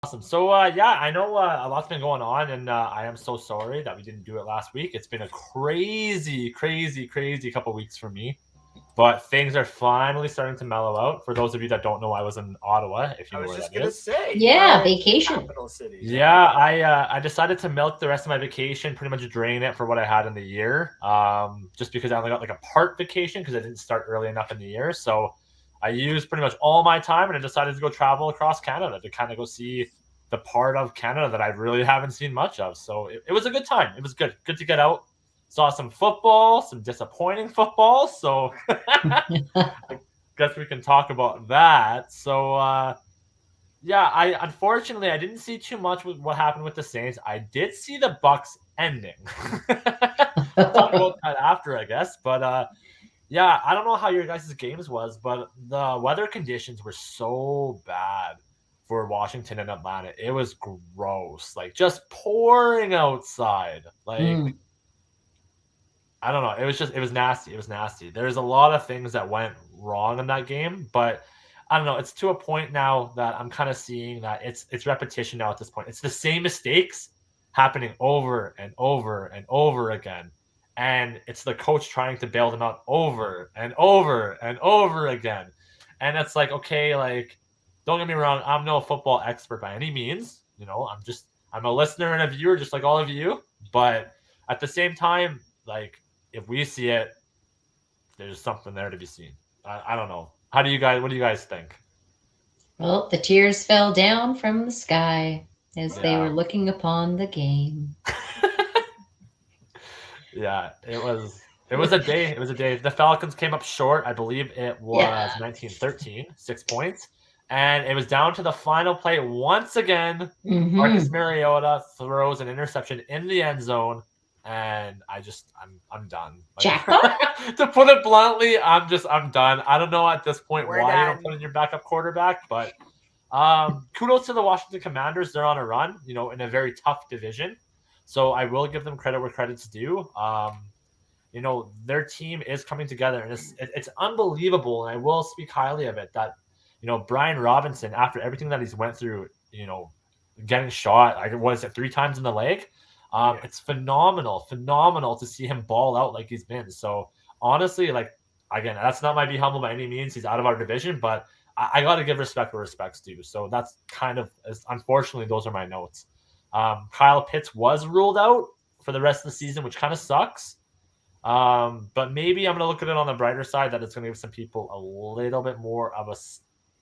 Awesome. So, yeah, I know a lot's been going on, and I am so sorry that we didn't do it last week. It's been a crazy, crazy, crazy couple weeks for me, but things are finally starting to mellow out. For those of you that don't know, I was in Ottawa, if you I know was where just that gonna is. say, Yeah, vacation. capital city. Yeah, I decided to milk the rest of my vacation, pretty much drain it for what I had in the year. Just because I only got like a part vacation because I didn't start early enough in the year. So I used pretty much all my time, and I decided to go travel across Canada to kind of go see the part of Canada that I really haven't seen much of. So it was a good time. It was good to get out. Saw some football, some disappointing football. So I guess we can talk about that. So yeah, I unfortunately I didn't see too much with what happened with the Saints. I did see the Bucks ending. We'll talk about that after, I guess. But yeah, I don't know how your guys' games was, but the weather conditions were so bad for Washington and Atlanta. It was gross. Like just pouring outside. Like I don't know. It was nasty. It was nasty. There's a lot of things that went wrong in that game, but I don't know. It's to a point now that I'm kind of seeing that it's repetition now at this point. It's the same mistakes happening over and over and over again. And it's the coach trying to bail them out over and over and over again. And it's like, okay, like, don't get me wrong, I'm no football expert by any means. You know, I'm a listener and a viewer just like all of you. But at the same time, like if we see it, there's something there to be seen. I don't know. What do you guys think? Well, the tears fell down from the sky as they Yeah. were looking upon the game. Yeah, it was a day. It was a day. The Falcons came up short. I believe it was Yeah. 19-13, 6 points. And it was down to the final play once again. Marcus Mm-hmm. Mariota throws an interception in the end zone. And I'm done. Like, Jackpot? to put it bluntly, I'm done. I don't know at this point We're why you don't done. put in your backup quarterback, but kudos to the Washington Commanders. They're on a run, in a very tough division. So I will give them credit where credit's due. Their team is coming together, and it's unbelievable. And I will speak highly of it that, Brian Robinson, after everything that he's went through, getting shot, was it 3 times in the leg? It's phenomenal to see him ball out like he's been. So honestly, like again, that's not my be humble by any means. He's out of our division, but I got to give respect where respect's due. So that's unfortunately, those are my notes. Kyle Pitts was ruled out for the rest of the season, which kind of sucks. But maybe I'm going to look at it on the brighter side that it's going to give some people a little bit more of a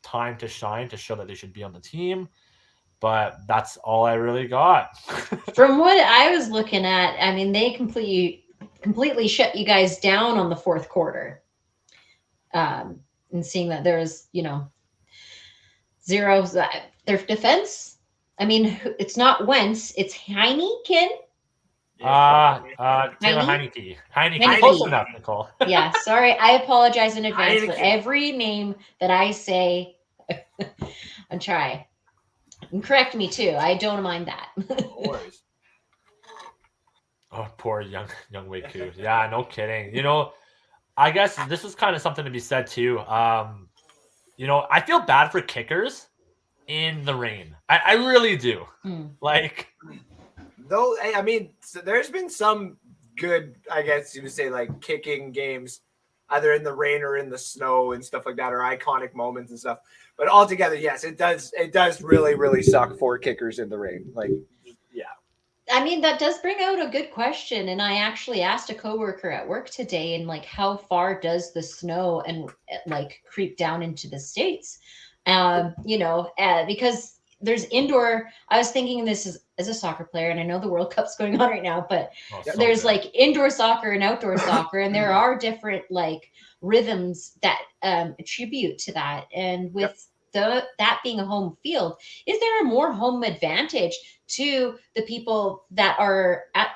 time to shine to show that they should be on the team. But that's all I really got. From what I was looking at, I mean, they completely shut you guys down on the fourth quarter. And seeing that there's, zeros, their defense. I mean, it's not Wentz, it's Heineken. Taylor Heineke. Heineke. Close enough, Nicole. Yeah, sorry. I apologize in advance for every name that I say. And try. And correct me too. I don't mind that. Oh, poor young Waku. Yeah, no kidding. I guess this is kind of something to be said too. I feel bad for kickers in the rain. I really do. Like, though, I mean, so there's been some good, I guess you would say, like kicking games, either in the rain or in the snow and stuff like that, or iconic moments and stuff. But altogether, yes, it does really, really suck for kickers in the rain. Like, yeah. I mean, that does bring out a good question. And I actually asked a coworker at work today, and like, how far does the snow and like creep down into the States? Because there's indoor. I was thinking this as a soccer player, and I know the World Cup's going on right now, but there's like indoor soccer and outdoor soccer, and there are different like rhythms that attribute to that. And with that being a home field, is there a more home advantage to the people that are at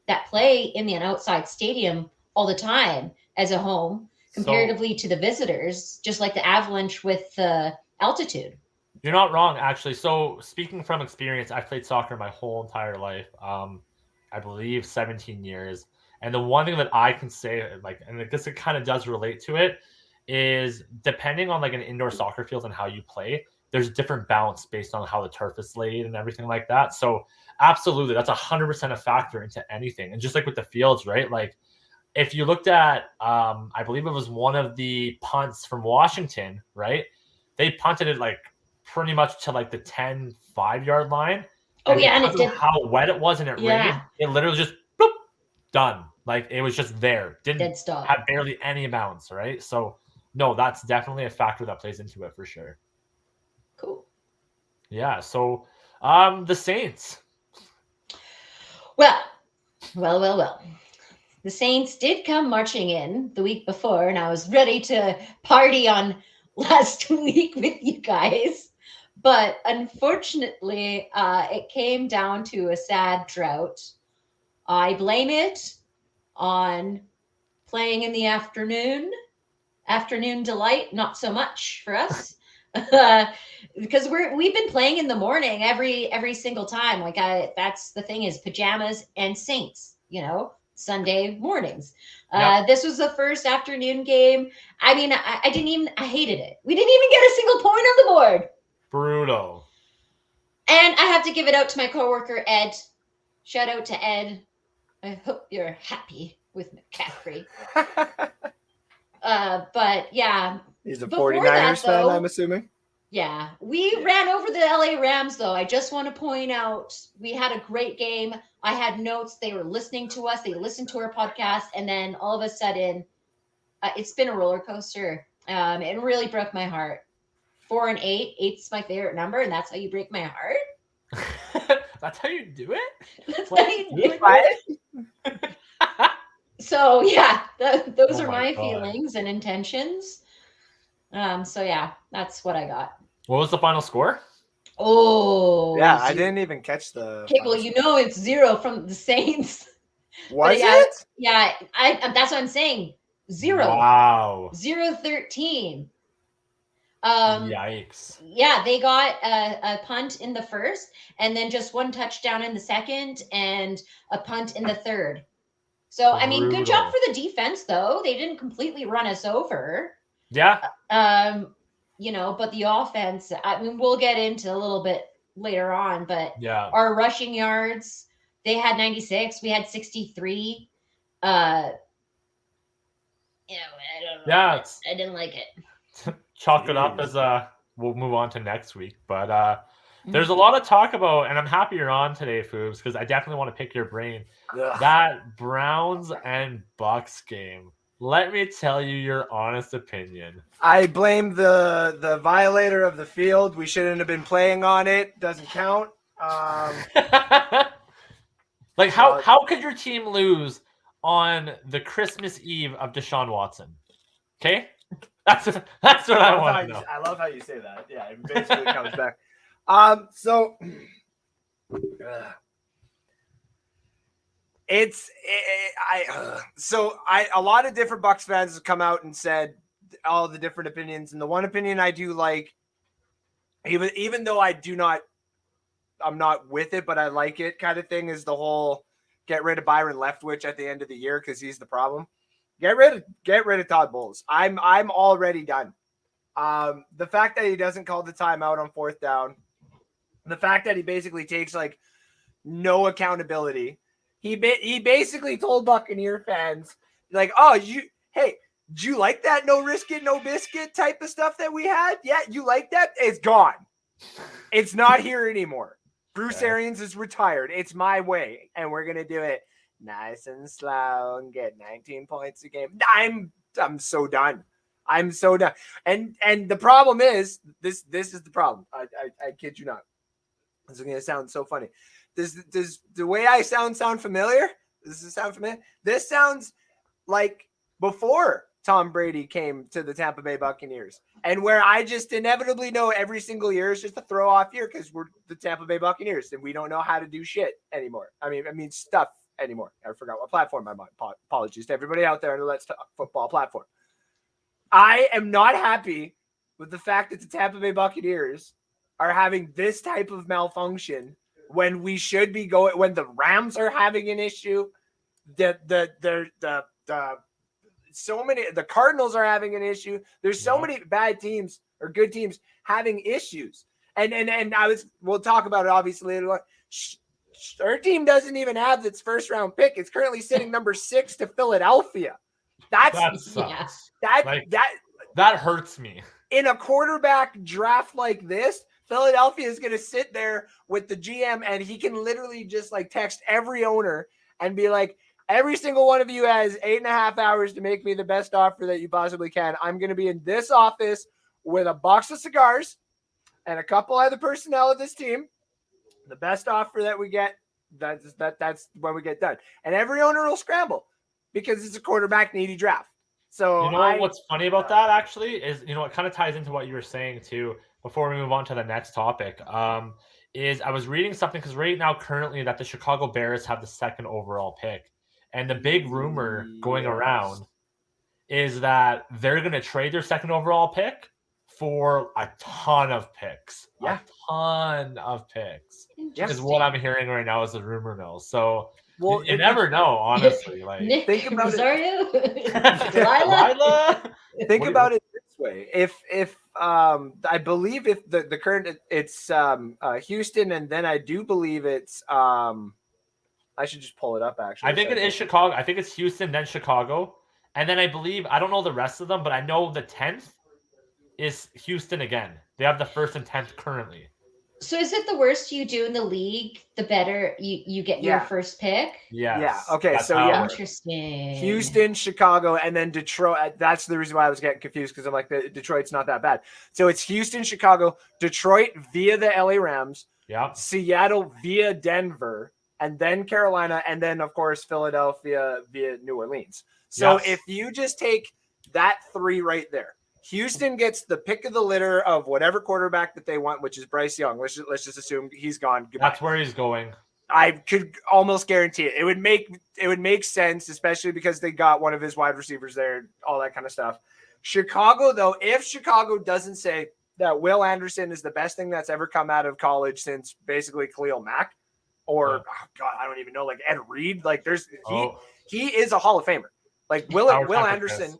that play in an outside stadium all the time as a home comparatively to the visitors, just like the Avalanche with the altitude? You're not wrong, actually. So speaking from experience, I've played soccer my whole entire life. I believe 17 years. And the one thing that I can say, like, and I guess it kind of does relate to it, is depending on like an indoor soccer field and how you play, there's different bounce based on how the turf is laid and everything like that. So absolutely, that's 100% a factor into anything. And just like with the fields, right? Like if you looked at, I believe it was one of the punts from Washington, right? They punted it like pretty much to like the 10, 5-yard line. Oh, yeah, and it because did. of how wet it was and it rained, it literally just boop, done. Like it was just there. Didn't Dead stop. have barely any bounce, right? So no, that's definitely a factor that plays into it for sure. Cool. Yeah. So the Saints. Well. The Saints did come marching in the week before, and I was ready to party on last week with you guys. But unfortunately, it came down to a sad drought. I blame it on playing in the afternoon. Afternoon delight, not so much for us. Because we've been playing in the morning every single time. Like that's the thing is pajamas and Saints, Sunday mornings. Yep. This was the first afternoon game. I mean, I hated it. We didn't even get a single point on the board. Brutal. And I have to give it out to my coworker, Ed. Shout out to Ed. I hope you're happy with McCaffrey. But yeah. He's a 49ers fan, I'm assuming. Yeah. We ran over the LA Rams, though. I just want to point out we had a great game. I had notes. They were listening to us. They listened to our podcast. And then all of a sudden, it's been a roller coaster. It really broke my heart. 4 and 8. 8's my favorite number, and that's how you break my heart. That's how you do it? That's how you do it. So, yeah, those are my feelings and intentions. So, yeah, that's what I got. What was the final score? Oh. Yeah, I didn't even catch the... Okay, well, it's 0 from the Saints. Was it? Yeah, that's what I'm saying. 0. Wow. 0-13. Yikes. Yeah, they got a punt in the first, and then just one touchdown in the second, and a punt in the third. So, I mean, good job for the defense, though. They didn't completely run us over. Yeah. But the offense, I mean, we'll get into a little bit later on, but yeah, our rushing yards, they had 96, we had 63. I don't know. Yeah, I didn't like it. Chalk it up as we'll move on to next week. But there's a lot of talk about, and I'm happy you're on today, Foobs, because I definitely want to pick your brain. Ugh. That Browns and Bucks game. Let me tell you your honest opinion. I blame the violator of the field. We shouldn't have been playing on it. Doesn't count. Like how could your team lose on the Christmas Eve of Deshaun Watson? Okay, that's what I want to know. I love how you say that. Yeah, it basically comes back. So a lot of different Bucs fans have come out and said all the different opinions, and the one opinion I do like, even though I'm not with it, but I like it kind of thing, is the whole get rid of Byron Leftwich at the end of the year because he's the problem. Get rid of Todd Bowles. I'm already done. The fact that he doesn't call the timeout on 4th down, the fact that he basically takes like no accountability. He basically told Buccaneer fans like, "Oh, do you like that no risk it, no biscuit type of stuff that we had? Yeah, you like that? It's gone. It's not here anymore. Bruce Arians is retired. It's my way, and we're gonna do it nice and slow and get 19 points a game. I'm so done. I'm so done. And the problem is this is the problem. I kid you not. This is gonna sound so funny. Does the way I sound familiar? Does this sound familiar? This sounds like before Tom Brady came to the Tampa Bay Buccaneers, and where I just inevitably know every single year is just a throw off year because we're the Tampa Bay Buccaneers and we don't know how to do shit anymore. I mean stuff anymore. I forgot what platform I'm on. Apologies to everybody out there on the Let's Talk Football platform. I am not happy with the fact that the Tampa Bay Buccaneers are having this type of malfunction when we should be going, when the Rams are having an issue, the Cardinals are having an issue. There's so many bad teams or good teams having issues. And we'll talk about it obviously later on. Our team doesn't even have its first round pick. It's currently sitting number 6 to Philadelphia. That sucks. That hurts me. In a quarterback draft like this, Philadelphia is going to sit there with the GM, and he can literally just like text every owner and be like, every single one of you has 8.5 hours to make me the best offer that you possibly can. I'm going to be in this office with a box of cigars and a couple other personnel of this team. The best offer that we get, that's when we get done. And every owner will scramble because it's a quarterback needy draft. So what's funny about that actually is, it kind of ties into what you were saying too, before we move on to the next topic, is I was reading something because right now currently that the Chicago Bears have the 2nd overall pick. And the big rumor going around is that they're going to trade their 2nd overall pick for a ton of picks. Yeah. A ton of picks. Is what I'm hearing right now is the rumor mill. So you never know, honestly. Like, Nick, think about Rosario? Lila? Think about it this way. If I believe if the current it's Houston, and then I do believe it's I should just pull it up actually. I think it is Chicago. I think it's Houston, then Chicago. And then I believe, I don't know the rest of them, but I know the 10th is Houston again. They have the 1st and 10th currently. So is it the worst you do in the league, the better you get your first pick? Yes. Yeah. Okay. That's so interesting. Houston, Chicago, and then Detroit. That's the reason why I was getting confused, because I'm like, Detroit's not that bad. So it's Houston, Chicago, Detroit via the LA Rams, Seattle via Denver, and then Carolina, and then of course Philadelphia via New Orleans. So if you just take that 3 right there, Houston gets the pick of the litter of whatever quarterback that they want, which is Bryce Young. Let's just assume he's gone. Goodbye. That's where he's going. I could almost guarantee it. It would make sense, especially because they got one of his wide receivers there, all that kind of stuff. Chicago, though, if Chicago doesn't say that Will Anderson is the best thing that's ever come out of college since basically Khalil Mack, or I don't even know, like Ed Reed, like he is a Hall of Famer. Like Will Anderson. Chris.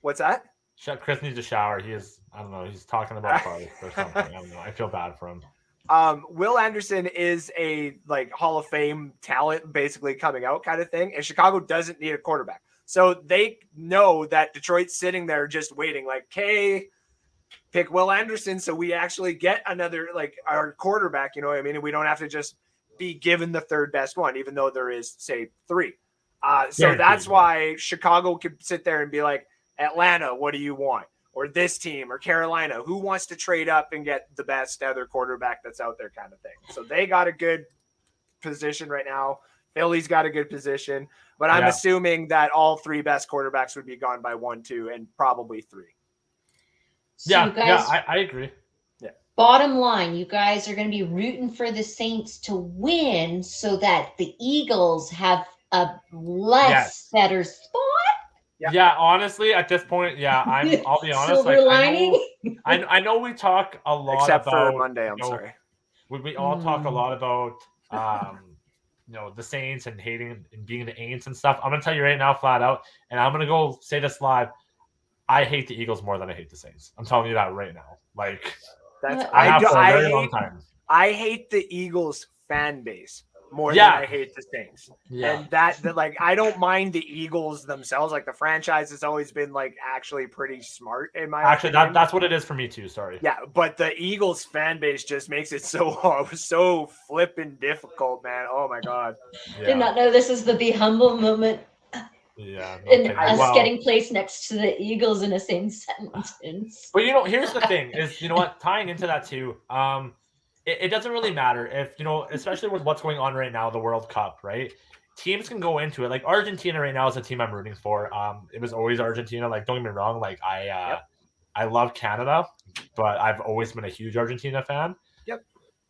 What's that? Chris needs a shower. I don't know. He's talking about farts or something. I don't know. I feel bad for him. Will Anderson is a Hall of Fame talent, basically coming out kind of thing. And Chicago doesn't need a quarterback. So they know that Detroit's sitting there just waiting, like, hey, pick Will Anderson so we actually get another, our quarterback, you know what I mean? And we don't have to just be given the 3rd best one, even though there is, say, 3. So that's why Chicago could sit there and be like, Atlanta, what do you want? Or this team, or Carolina, who wants to trade up and get the best other quarterback that's out there, kind of thing. So they got a good position right now. Philly's got a good position, but I'm assuming that all 3 best quarterbacks would be gone by 1, 2, and probably 3. So I agree. Yeah. Bottom line, you guys are going to be rooting for the Saints to win so that the Eagles have a better spot. Yeah, honestly, at this point, I'll be honest. Silver lining. I know we talk a lot except about for Monday. I'm sorry. We all talk a lot about the Saints and hating and being the Aints and stuff. I'm gonna tell you right now, flat out, and I'm gonna go say this live. I hate the Eagles more than I hate the Saints. I'm telling you that right now. Like, I have for a very long time. I hate the Eagles fan base more than I hate the Saints. Yeah. And that I don't mind the Eagles themselves. Like, the franchise has always been actually pretty smart in my opinion. That's what it is for me too. Sorry. Yeah, but the Eagles fan base just makes it so flippin' difficult, man. Oh my God. Yeah. Did not know this is the be humble moment. Yeah. And us getting placed next to the Eagles in the same sentence. But here's the thing is, tying into that too, it doesn't really matter if, especially with what's going on right now, the World Cup, right? Teams can go into it. Like, Argentina right now is a team I'm rooting for. It was always Argentina. Like, don't get me wrong. Like, I love Canada, but I've always been a huge Argentina fan. Yep.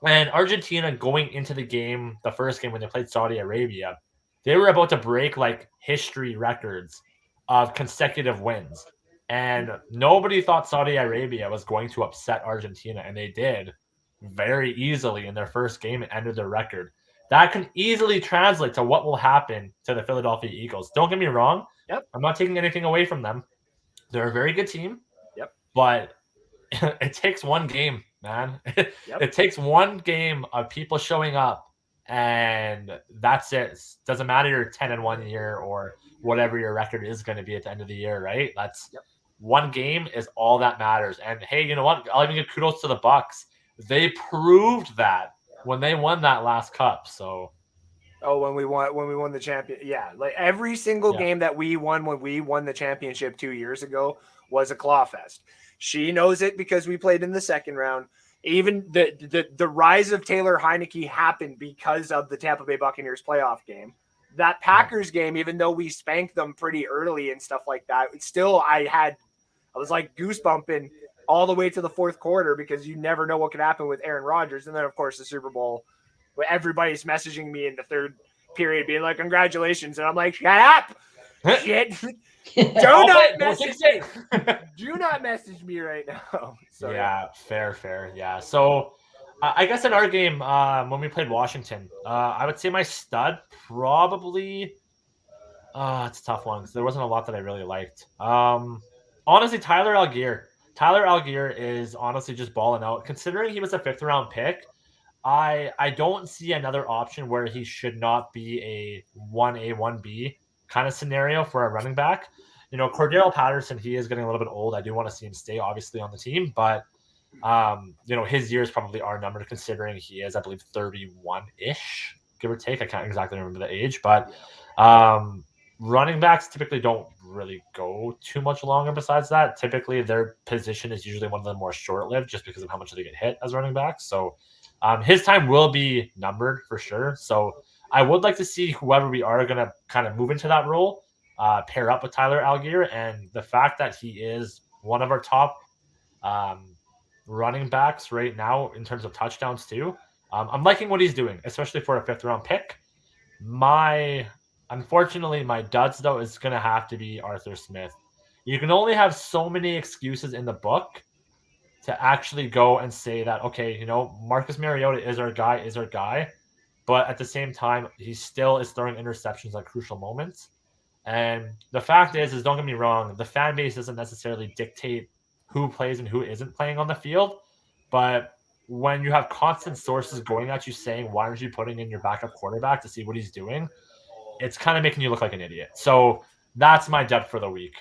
And Argentina going into the game, the first game when they played Saudi Arabia, they were about to break history records of consecutive wins. And nobody thought Saudi Arabia was going to upset Argentina, and they did very easily in their first game and ended their record. That can easily translate to what will happen to the Philadelphia Eagles. Don't get me wrong. Yep. I'm not taking anything away from them. They're a very good team. Yep. But it takes one game, man. Yep. It takes one game of people showing up, and that's it. Doesn't matter you're 10-1 year or whatever your record is going to be at the end of the year, right? That's one game is all that matters. And hey, you know what? I'll even give kudos to the Bucks. They proved that when they won that last cup. So when we won the champion, like every single game that we won when we won the championship 2 years ago was a claw fest. She knows it because we played in the second round. Even the rise of Taylor Heineke happened because of the Tampa Bay Buccaneers playoff game. That Packers game, even though we spanked them pretty early and stuff like that, still I was like goosebumping all the way to the fourth quarter because you never know what could happen with Aaron Rodgers. And then, of course, the Super Bowl, where everybody's messaging me in the third period being like, congratulations. And I'm like, shut up. Shit. Do not message me. Do not message me right now. So, yeah, fair. Yeah. So I guess in our game, when we played Washington, I would say my stud probably it's a tough one because there wasn't a lot that I really liked. Honestly, Tyler Algier. Tyler Algier is honestly just balling out. Considering he was a 5th round pick, I don't see another option where he should not be a 1A, 1B kind of scenario for a running back. You know, Cordero Patterson, he is getting a little bit old. I do want to see him stay, obviously, on the team, but you know, his years probably are numbered considering he is, I believe, 31-ish, give or take. I can't exactly remember the age, but running backs typically don't really go too much longer besides that. Typically, their position is usually one of the more short-lived just because of how much they get hit as running backs. So his time will be numbered for sure. So I would like to see whoever we are going to kind of move into that role, pair up with Tyler Algier. And the fact that he is one of our top running backs right now in terms of touchdowns too. I'm liking what he's doing, especially for a 5th round pick. Unfortunately, my duds, though, is going to have to be Arthur Smith. You can only have so many excuses in the book to actually go and say that, okay, you know, Marcus Mariota is our guy. But at the same time, he still is throwing interceptions at crucial moments. And the fact is don't get me wrong, the fan base doesn't necessarily dictate who plays and who isn't playing on the field. But when you have constant sources going at you saying, why aren't you putting in your backup quarterback to see what he's doing? It's kind of making you look like an idiot. So that's my depth for the week.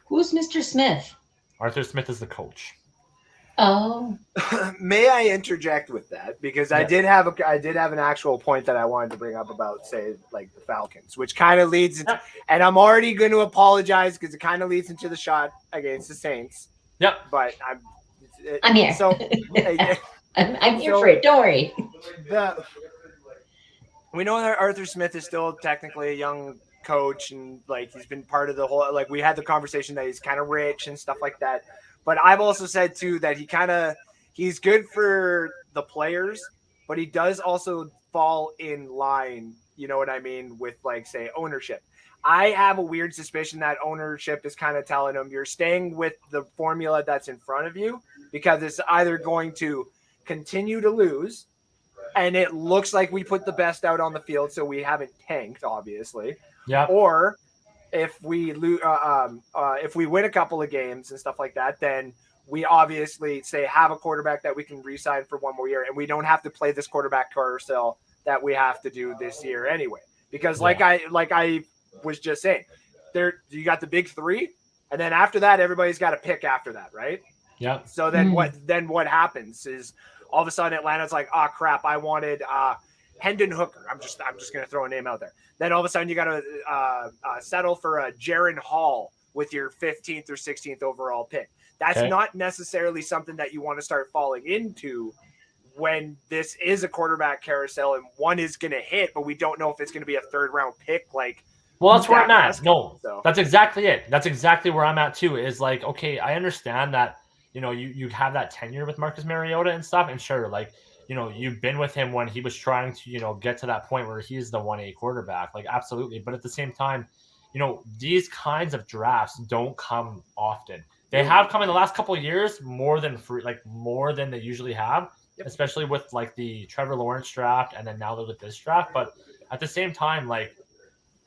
Who's Mr. Smith? Arthur Smith is the coach. Oh. May I interject with that? Because I did have an actual point that I wanted to bring up about, say, like the Falcons, which kind of leads into, and I'm already going to apologize because it kind of leads into the shot against the Saints. Yep. But I'm here. So I'm here for it. Don't worry. We know that Arthur Smith is still technically a young coach, and like he's been part of the whole. Like we had the conversation that he's kind of rich and stuff like that. But I've also said too that he's good for the players, but he does also fall in line. You know what I mean with like say ownership. I have a weird suspicion that ownership is kind of telling him you're staying with the formula that's in front of you because it's either going to continue to lose. And it looks like we put the best out on the field, so we haven't tanked, obviously. Yeah. Or if we win a couple of games and stuff like that, then we obviously say have a quarterback that we can re-sign for one more year, and we don't have to play this quarterback carousel that we have to do this year anyway. Because like I was just saying, you got the big three, and then after that, everybody's got to pick after that, right? Yeah. So then what happens is, all of a sudden, Atlanta's like, oh, crap, I wanted Hendon Hooker. I'm just going to throw a name out there. Then all of a sudden, you got to settle for Jaron Hall with your 15th or 16th overall pick. That's not necessarily something that you want to start falling into when this is a quarterback carousel and one is going to hit, but we don't know if it's going to be a 3rd-round pick. Well, that's where I'm at. No, that's exactly it. That's exactly where I'm at, too, is like, okay, I understand that, you know, you have that tenure with Marcus Mariota and stuff. And sure, like, you know, you've been with him when he was trying to, you know, get to that point where he's the 1A quarterback. Like, absolutely. But at the same time, you know, these kinds of drafts don't come often. They have come in the last couple of years more than they usually have, especially with like the Trevor Lawrence draft and then now with this draft. But at the same time, like,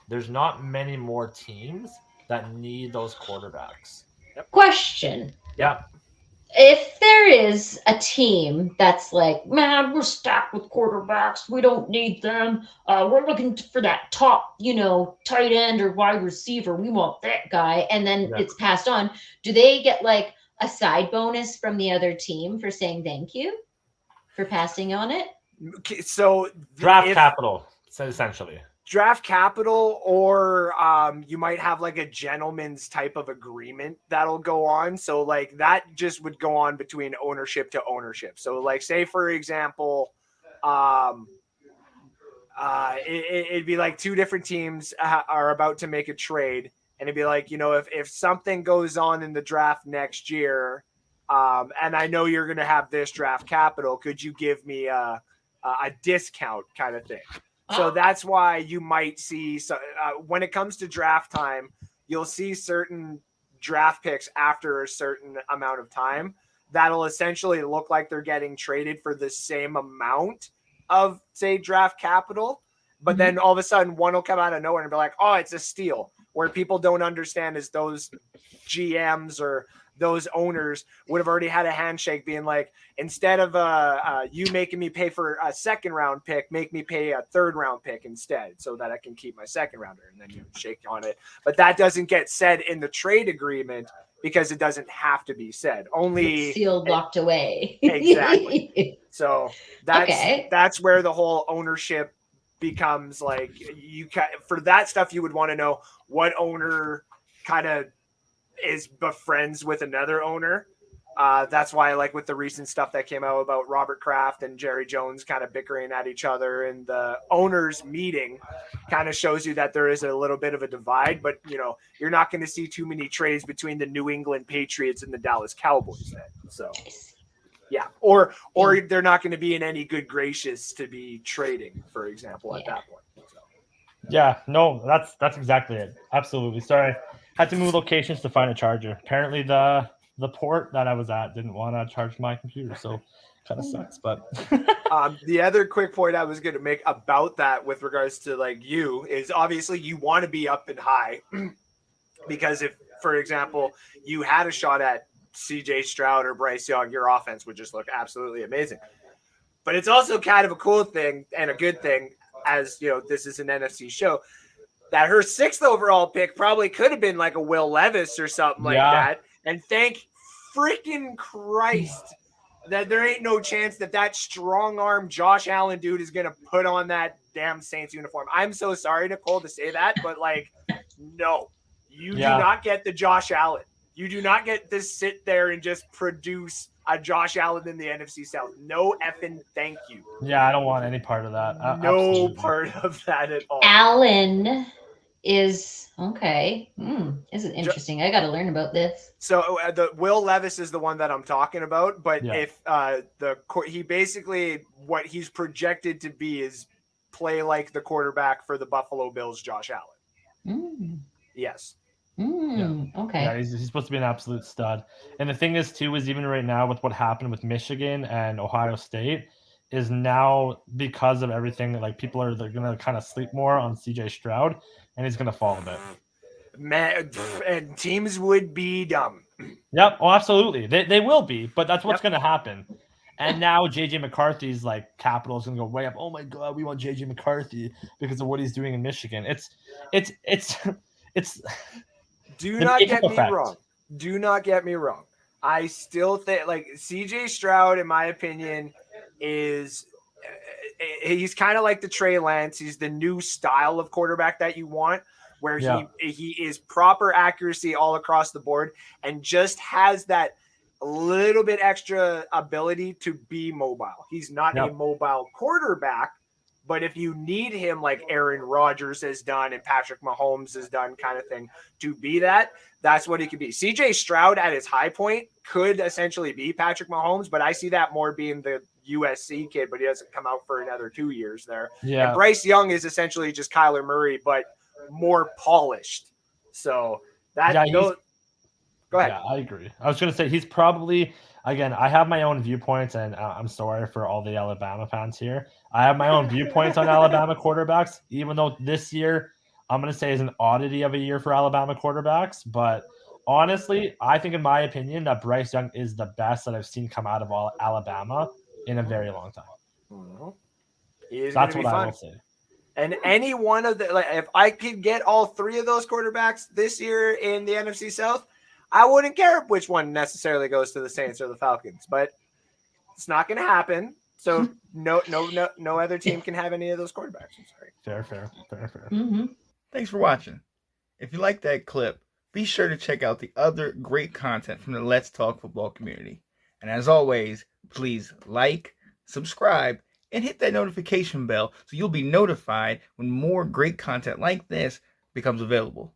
there's not many more teams that need those quarterbacks. Question. Yeah. if there is a team that's like, man, we're stacked with quarterbacks, we don't need them. We're looking for that top, tight end or wide receiver. We want that guy, and then it's passed on. Do they get like a side bonus from the other team for saying thank you for passing on it? So draft capital, essentially. Draft capital, or you might have like a gentleman's type of agreement that'll go on. So like that just would go on between ownership to ownership. So like say for example, it'd be like two different teams are about to make a trade, and it'd be like, if something goes on in the draft next year, and I know you're going to have this draft capital, could you give me a discount kind of thing? So that's why you might see when it comes to draft time, you'll see certain draft picks after a certain amount of time that'll essentially look like they're getting traded for the same amount of, say, draft capital. But then all of a sudden one will come out of nowhere and be like, oh, it's a steal. Where people don't understand is those GMs or those owners would have already had a handshake being like, instead of you making me pay for a second round pick, make me pay a third round pick instead so that I can keep my second rounder. And then you shake on it. But that doesn't get said in the trade agreement because it doesn't have to be said. Only it's sealed, locked away. Exactly. So that's where the whole ownership becomes like, for that stuff, you would want to know what owner kind of is befriends with another owner. That's why, like with the recent stuff that came out about Robert Kraft and Jerry Jones kind of bickering at each other, and the owners meeting kind of shows you that there is a little bit of a divide. But you're not going to see too many trades between the New England Patriots and the Dallas Cowboys then. So yeah, or they're not going to be in any good graces to be trading, for example, at that point. So. Yeah, no, that's exactly it. Absolutely. Sorry. Had to move locations to find a charger. Apparently the port that I was at didn't want to charge my computer, so kind of sucks. But the other quick point I was going to make about that with regards to like you is obviously you want to be up and high because if, for example, you had a shot at CJ Stroud or Bryce Young, your offense would just look absolutely amazing. But it's also kind of a cool thing and a good thing, as this is an NFC show, that her 6th overall pick probably could have been like a Will Levis or something like that. And thank freaking Christ that there ain't no chance that strong arm Josh Allen dude is going to put on that damn Saints uniform. I'm so sorry, Nicole, to say that, but like, no, you do not get the Josh Allen. You do not get to sit there and just produce a Josh Allen in the NFC South. No effing thank you. Yeah, I don't want any part of that. No part of that at all. Allen is okay. This is interesting. I got to learn about this. So the Will Levis is the one that I'm talking about, but if he basically what he's projected to be is play like the quarterback for the Buffalo Bills, Josh Allen. Yes. Okay. Yeah, he's supposed to be an absolute stud. And the thing is too is even right now with what happened with Michigan and Ohio State is now because of everything that like people they're gonna kind of sleep more on CJ Stroud and he's gonna fall a bit. Man, and teams would be dumb. Yep. Oh, absolutely. They will be, but that's what's gonna happen. And now JJ McCarthy's like capital is gonna go way up. Oh my god, we want JJ McCarthy because of what he's doing in Michigan. It's Do not get me wrong. Do not get me wrong. I still think like CJ Stroud, in my opinion, he's kind of like the Trey Lance. He's the new style of quarterback that you want, where he is proper accuracy all across the board and just has that little bit extra ability to be mobile. He's not a mobile quarterback, but if you need him like Aaron Rodgers has done and Patrick Mahomes has done kind of thing to be that's what he could be. CJ Stroud at his high point could essentially be Patrick Mahomes, but I see that more being the USC kid, but he doesn't come out for another 2 years there. Yeah. And Bryce Young is essentially just Kyler Murray, but more polished. So go ahead. Yeah, I agree. I was going to say he's probably, again, I have my own viewpoints, and I'm sorry for all the Alabama fans here. I have my own viewpoints on Alabama quarterbacks, even though this year I'm going to say is an oddity of a year for Alabama quarterbacks. But honestly, I think, in my opinion, that Bryce Young is the best that I've seen come out of Alabama in a very long time. Mm-hmm. He is That's going what to be I fun. will say. And any one of the, like, if I could get all three of those quarterbacks this year in the NFC South, I wouldn't care which one necessarily goes to the Saints or the Falcons. But it's not going to happen. So no other team can have any of those quarterbacks. I'm sorry. Fair. Mm-hmm. Thanks for watching. If you like that clip, be sure to check out the other great content from the Let's Talk Football community. And as always, please like, subscribe, and hit that notification bell so you'll be notified when more great content like this becomes available.